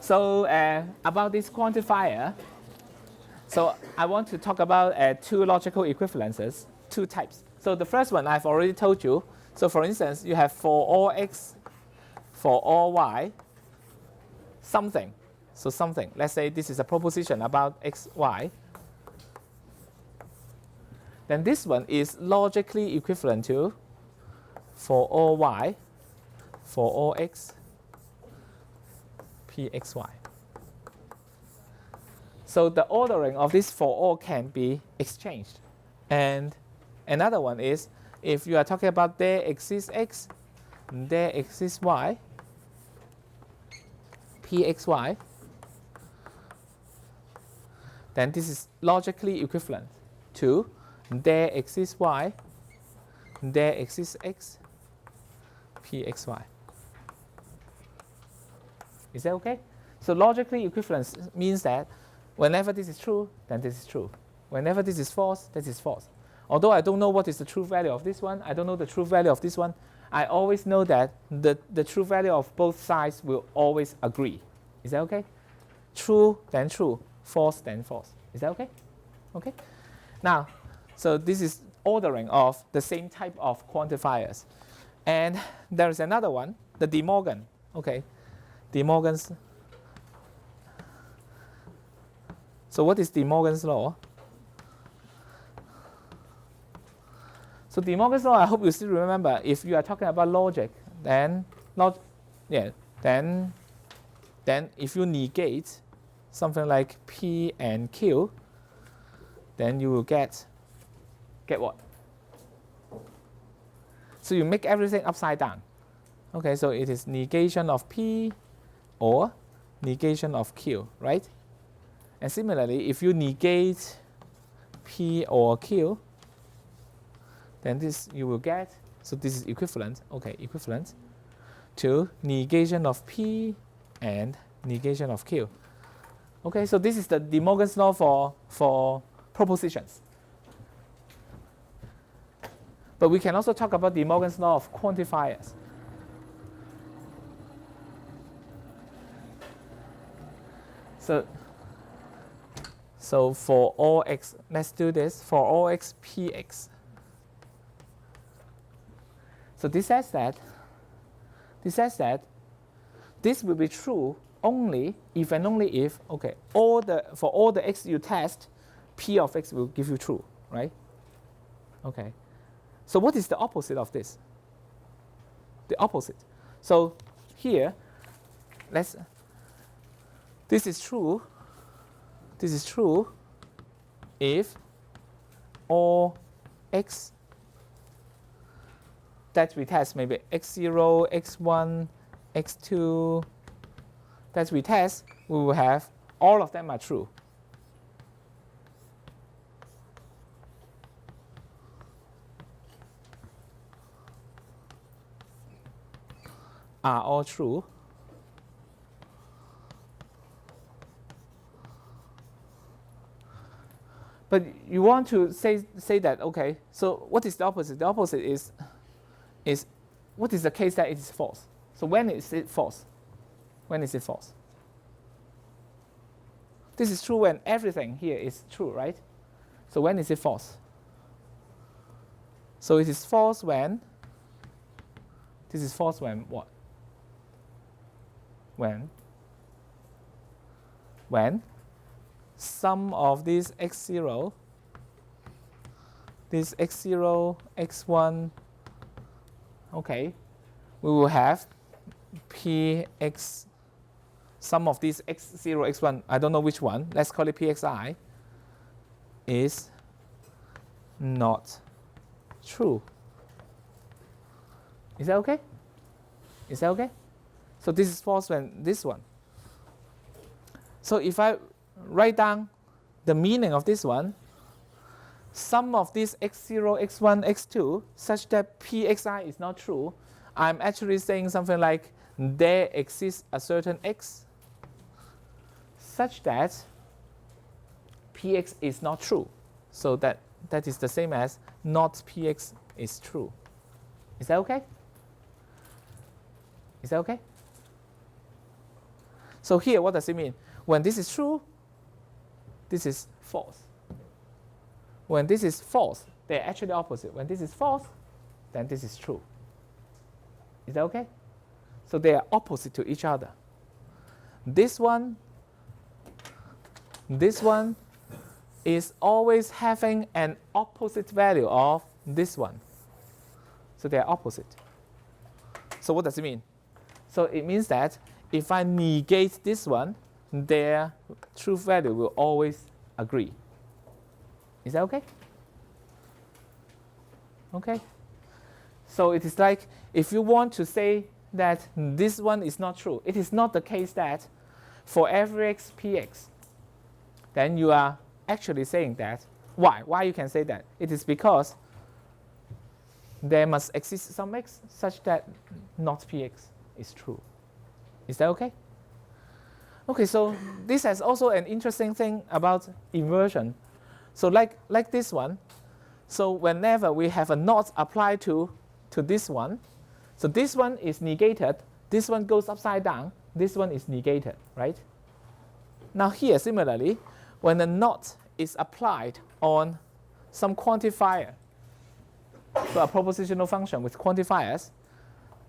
So about this quantifier, so I want to talk about two logical equivalences, two types. So the first one I've already told you. So for instance, you have for all x, for all y, something. So something. Let's say this is a proposition about x, y. Then this one is logically equivalent to for all y, for all x, pxy. So the ordering of this for all can be exchanged. And another one is if you are talking about there exists x, there exists y, pxy, then this is logically equivalent to there exists y, there exists x, pxy. Is that okay? So logically equivalence means that whenever this is true, then this is true. Whenever this is false, this is false. Although I don't know what is the true value of this one, I don't know the true value of this one, I always know that the true value of both sides will always agree. Is that okay? True, then true. False, then false. Is that okay? Okay. Now, so this is ordering of the same type of quantifiers. And there is another one, the De Morgan. Okay. De Morgan's. So what is De Morgan's law? So De Morgan's law, I hope you still remember. If you are talking about logic, then then if you negate something like P and Q, then you will get what? So you make everything upside down. Okay, so it is negation of P or negation of Q, right? And similarly, if you negate P or Q, then this you will get, so this is equivalent, okay, equivalent to negation of P and negation of Q. Okay, so this is the De Morgan's law for propositions. But we can also talk about De Morgan's law of quantifiers. So for all x, let's do this, for all x px. So this says that this will be true only if and only if, okay, for all the x you test, p of x will give you true, right? Okay. So what is the opposite of this? The opposite. So here, this is true if all x that we test, maybe x0, x1, x2, that we test, we will have all of them are true. Are all true. But you want to say that, okay, so what is the opposite? The opposite is what is the case that it is false? So when is it false? When is it false? This is true when everything here is true, right? So when is it false? So it is false when, this is false when what? When sum of these x0, this x0, x1, okay, we will have px, sum of these x0, x1, I don't know which one, let's call it pxi, is not true. Is that okay? Is that okay? So this is false when this one. So if I write down the meaning of this one, sum of these x0, x1, x2, such that pxi is not true, I'm actually saying something like there exists a certain x such that px is not true. So that is the same as not px is true. Is that okay? Is that okay? So here, what does it mean? When this is true, this is false. When this is false, they're actually opposite. When this is false, then this is true. Is that okay? So they are opposite to each other. This one is always having an opposite value of this one. So they are opposite. So what does it mean? So it means that if I negate this one, their truth value will always agree. Is that okay? Okay. So it is like if you want to say that this one is not true, it is not the case that for every x px, then you are actually saying that. Why? Why you can say that? It is because there must exist some x such that not px is true. Is that okay? Okay, so this has also an interesting thing about inversion. So like this one, so whenever we have a not applied to this one, so this one is negated, this one goes upside down, this one is negated, right? Now here, similarly, when a not is applied on some quantifier, so a propositional function with quantifiers,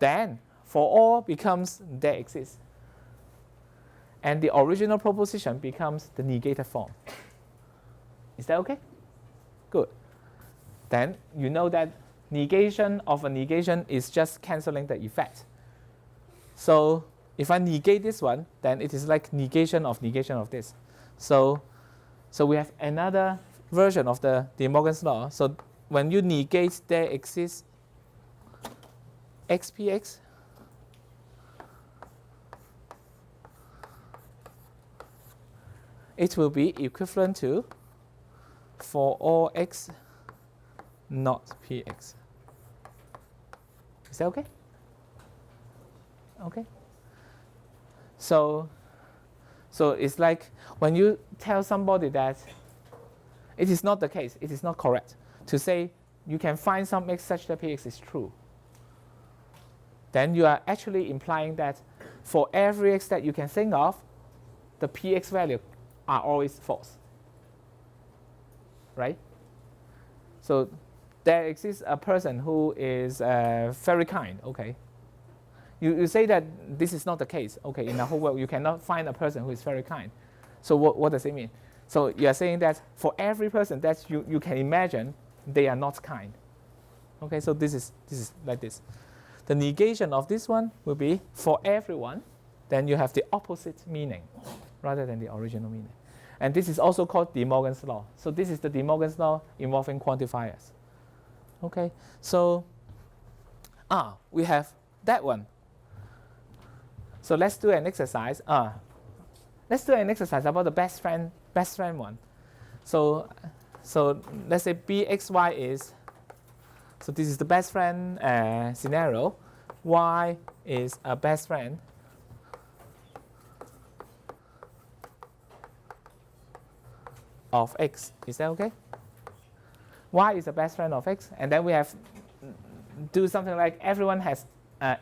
then for all becomes there exists. And the original proposition becomes the negated form. Is that okay? Good. Then you know that negation of a negation is just cancelling the effect. So if I negate this one, then it is like negation of this. So we have another version of the De Morgan's law. So when you negate there exists xpx, it will be equivalent to for all x not px. Is that okay? Okay. So it's like when you tell somebody that it is not the case, it is not correct to say you can find some x such that px is true, then you are actually implying that for every x that you can think of, the px value are always false, right? So there exists a person who is very kind, okay? You say that this is not the case, okay? In the whole world, you cannot find a person who is very kind. So what does it mean? So you are saying that for every person that you can imagine, they are not kind. Okay, so this is like this. The negation of this one will be for everyone, then you have the opposite meaning rather than the original meaning. And this is also called De Morgan's law. So this is the De Morgan's law involving quantifiers. Okay, so we have that one. So let's do an exercise. Let's do an exercise about the best friend one. So let's say bxy is, so this is the best friend scenario. Y is a best friend of x. Is that okay? Y is the best friend of x, and then we have do something like everyone has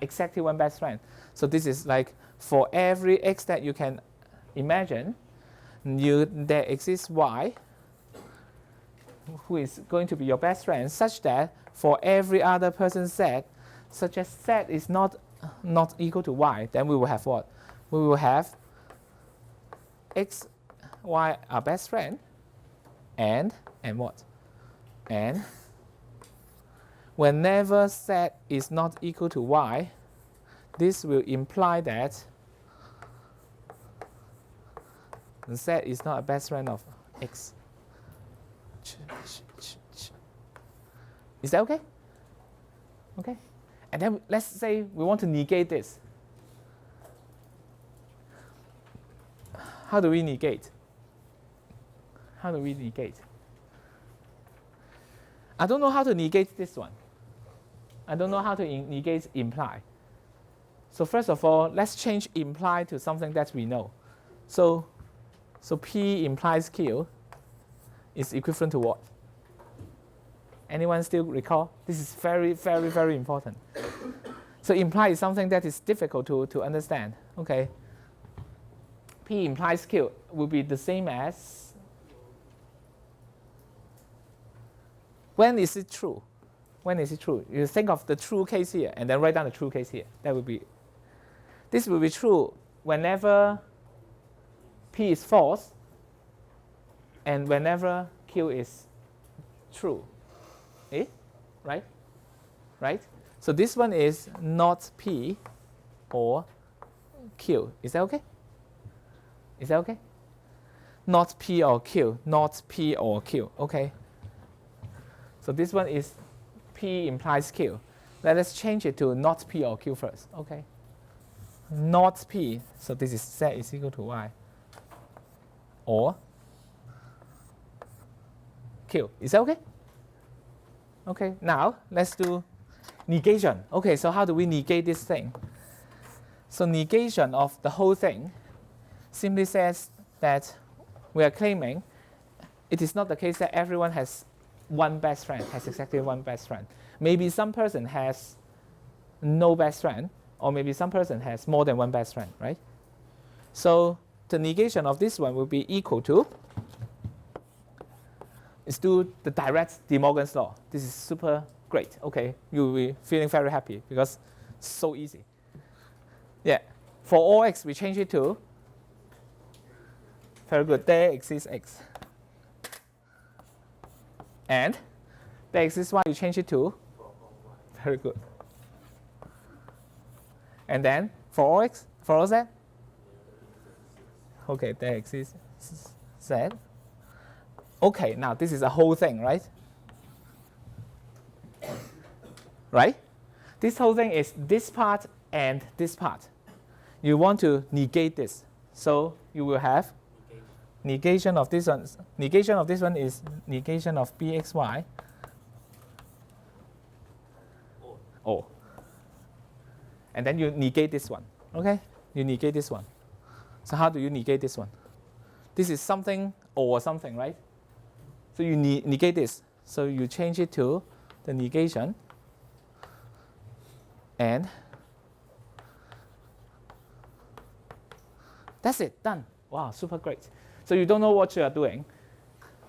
exactly one best friend. So this is like for every x that you can imagine, there exists y who is going to be your best friend, such that for every other person z, such as z is not equal to y, then we will have what? We will have x, y are best friend, and what? And whenever z is not equal to y, this will imply that z is not a best friend of x. Is that okay? Okay. And then let's say we want to negate this. How do we negate? How do we negate? I don't know how to negate this one. I don't know how to negate imply. So first of all, let's change imply to something that we know. So P implies Q is equivalent to what? Anyone still recall? This is very, very, very important. So imply is something that is difficult to understand. Okay. P implies Q will be the same as, when is it true? When is it true? You think of the true case here and then write down the true case here. This will be true whenever P is false and whenever Q is true. Eh? Right? Right? So this one is not P or Q. Is that okay? Is that okay? Not P or Q. Not P or Q. Okay. So this one is P implies Q. Let us change it to not P or Q first. Okay. Not P. So this is Z is equal to Y. Or Q. Is that okay? Okay. Now let's do negation. Okay. So how do we negate this thing? So negation of the whole thing simply says that we are claiming it is not the case that everyone has one best friend, has exactly one best friend. Maybe some person has no best friend, or maybe some person has more than one best friend, right? So the negation of this one will be equal to, let's do the direct De Morgan's law. This is super great. Okay, you will be feeling very happy because it's so easy. Yeah, for all x, we change it to, very good, there exists x. And there exists y, you change it to, very good. And then for all x, for all z, okay, there exists z. Okay, now this is a whole thing, right? Right? This whole thing is this part and this part. You want to negate this. So you will have negation of this one. Negation of this one is negation of bxy. O. And then you negate this one. Okay? You negate this one. So how do you negate this one? This is something or something, right? So you negate this. So you change it to the negation. And that's it, done. Wow, super great. So you don't know what you are doing.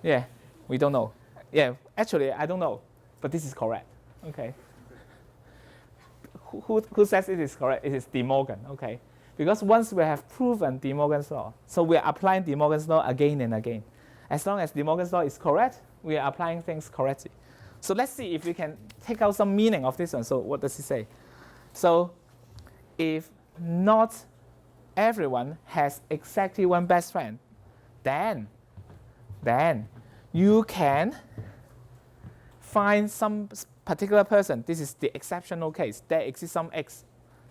Yeah, we don't know. Yeah, actually, I don't know, but this is correct. Okay. Who says it is correct? It is De Morgan. Okay. Because once we have proven De Morgan's law, so we are applying De Morgan's law again and again. As long as De Morgan's law is correct, we are applying things correctly. So let's see if we can take out some meaning of this one. So what does it say? So if not everyone has exactly one best friend, then you can find some particular person. This is the exceptional case. There exists some x.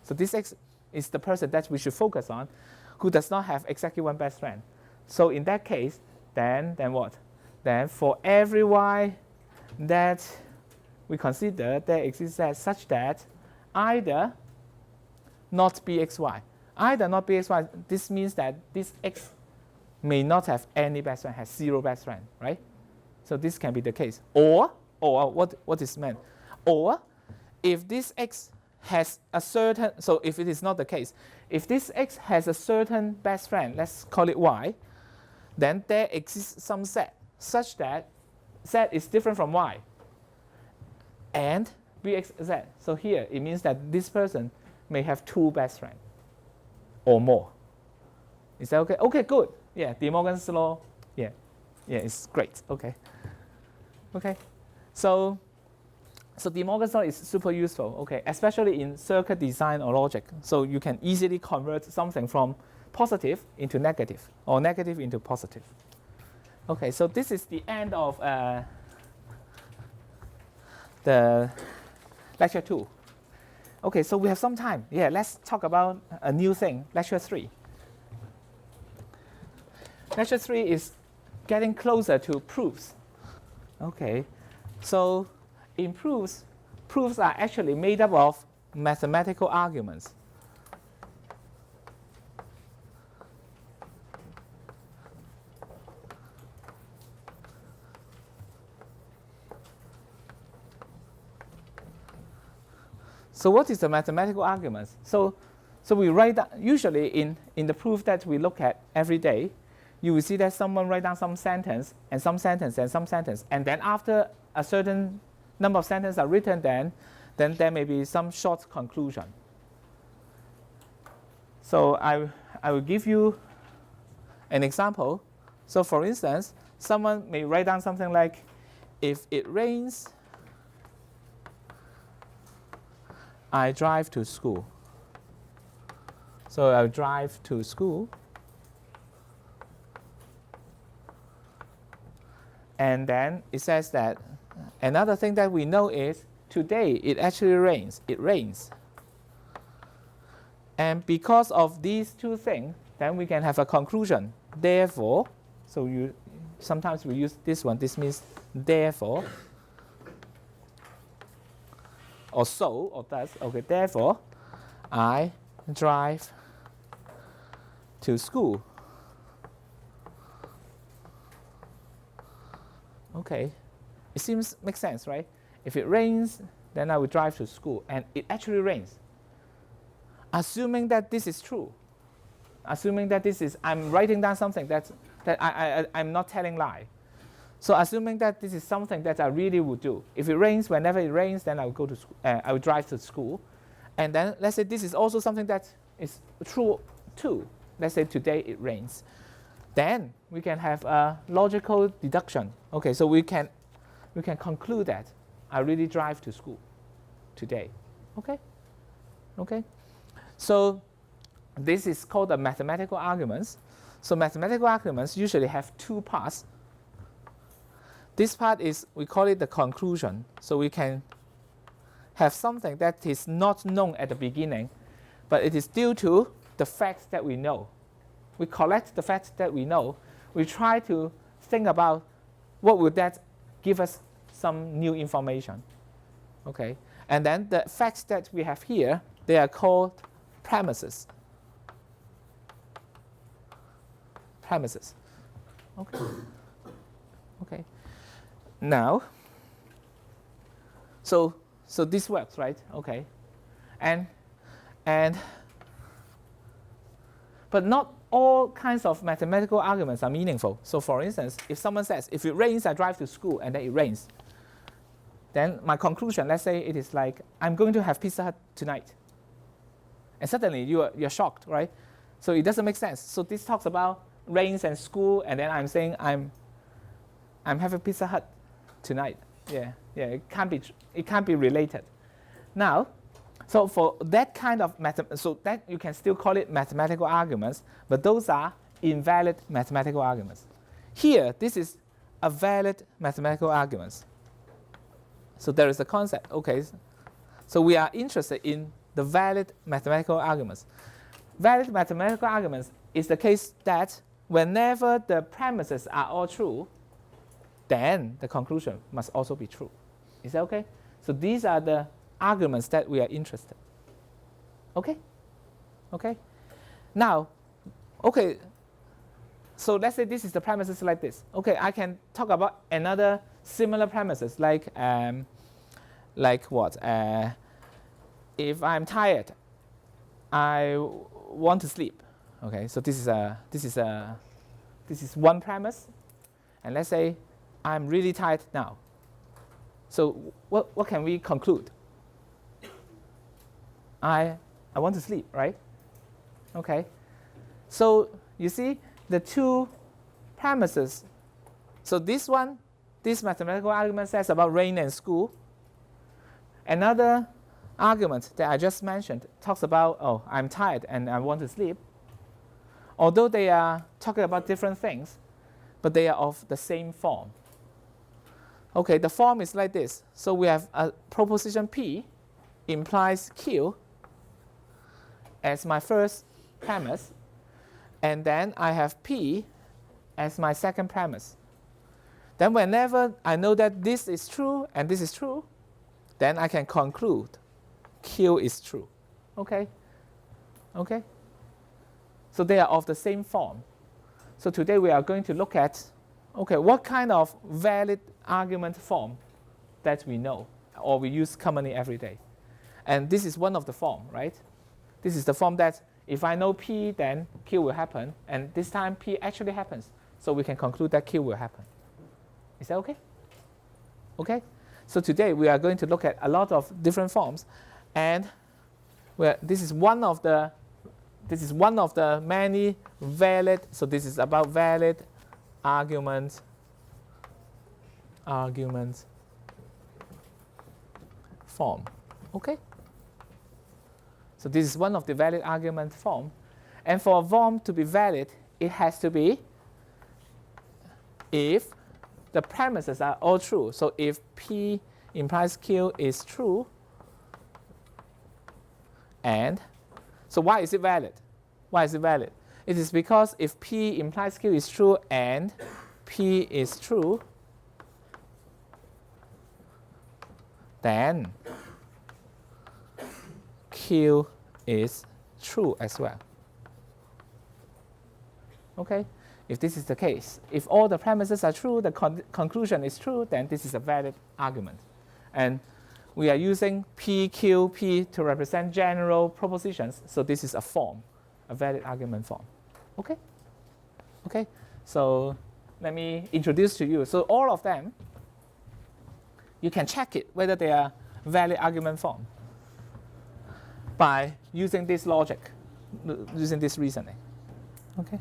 So this x is the person that we should focus on who does not have exactly one best friend. So in that case, then what? Then for every y that we consider there exists as such that either not bxy. Either not bxy, this means that this x may not have any best friend, has zero best friend, right? So this can be the case. Or what is meant? Or if this x has a certain, so if it is not the case, if this x has a certain best friend, let's call it y, then there exists some set such that z is different from y and bxz. So here it means that this person may have two best friends or more. Is that okay? Okay, good. Yeah, De Morgan's law. Yeah, it's great. Okay. So De Morgan's law is super useful. Okay, especially in circuit design or logic. So you can easily convert something from positive into negative or negative into positive. Okay, so this is the end of the lecture 2. Okay, so we have some time. Yeah, let's talk about a new thing, lecture 3. Lecture 3 is getting closer to proofs. Okay, so in proofs are actually made up of mathematical arguments. So what is the mathematical arguments? So So we write down, usually in the proof that we look at every day, you will see that someone write down some sentence, and some sentence, and some sentence. And then after a certain number of sentences are written, then there may be some short conclusion. So I will give you an example. So for instance, someone may write down something like, if it rains, I drive to school. So I'll drive to school. And then it says that another thing that we know is today it actually rains. It rains. And because of these two things, then we can have a conclusion. Therefore, so sometimes we use this one. This means therefore, or so, or thus. Okay, therefore, I drive to school. Okay, it seems makes sense, right? If it rains, then I will drive to school, and it actually rains. Assuming that this is true, assuming that this is, I'm writing down something that I'm not telling lie. So assuming that this is something that I really would do. If it rains, whenever it rains, then I will go to school. I will drive to school, and then let's say this is also something that is true too. Let's say today it rains. Then we can have a logical deduction. Okay, so we can conclude that I really drive to school today. Okay, okay. So this is called the mathematical arguments. So mathematical arguments usually have two parts. This part is, we call it the conclusion. So we can have something that is not known at the beginning, but it is due to the facts that we know. We collect the facts that we know. We try to think about what would that give us some new information. Okay, and then the facts that we have here, they are called premises. Premises. Okay. Okay. Now, so this works, right? Okay, and but not all kinds of mathematical arguments are meaningful. So for instance, if someone says, if it rains, I drive to school, and then it rains, then my conclusion, let's say it is like, I'm going to have Pizza Hut tonight. And suddenly you're shocked, right? So it doesn't make sense. So this talks about rains and school, and then I'm saying I'm having Pizza Hut tonight. Yeah, it can't be related. Now, so for that kind of so that you can still call it mathematical arguments, but those are invalid mathematical arguments. Here, this is a valid mathematical arguments. So there is a concept. Okay, so we are interested in the valid mathematical arguments. Valid mathematical arguments is the case that whenever the premises are all true, then the conclusion must also be true. Is that okay? So these are the arguments that we are interested. Okay? Okay? Now, okay, so let's say this is the premises like this. Okay, I can talk about another similar premises like what? If I'm tired, I want to sleep. Okay, so this is one premise, and let's say I'm really tired now. So what can we conclude? I want to sleep, right? Okay. So you see the two premises. So this mathematical argument says about rain and school. Another argument that I just mentioned talks about, oh, I'm tired and I want to sleep. Although they are talking about different things, but they are of the same form. Okay, the form is like this. So we have a proposition P implies Q as my first premise, and then I have P as my second premise. Then whenever I know that this is true and this is true, then I can conclude Q is true. Okay? Okay? So they are of the same form. So today we are going to look at, okay, what kind of valid argument form that we know or we use commonly every day. And this is one of the form, right? This is the form that if I know P, then Q will happen. And this time P actually happens. So we can conclude that Q will happen. Is that okay? Okay? So today we are going to look at a lot of different forms. And this is one of the many valid, so this is about valid argument form. Okay? So this is one of the valid argument form. And for a form to be valid, it has to be if the premises are all true. So if P implies Q is true, and so why is it valid? Why is it valid? It is because if P implies Q is true and P is true, then Q is true as well. Okay? If this is the case, if all the premises are true, the conclusion is true, then this is a valid argument. And we are using P, Q, P to represent general propositions, so this is a form, a valid argument form. Okay? Okay? So let me introduce to you. So all of them, you can check it whether they are valid argument form by using this logic, using this reasoning. Okay?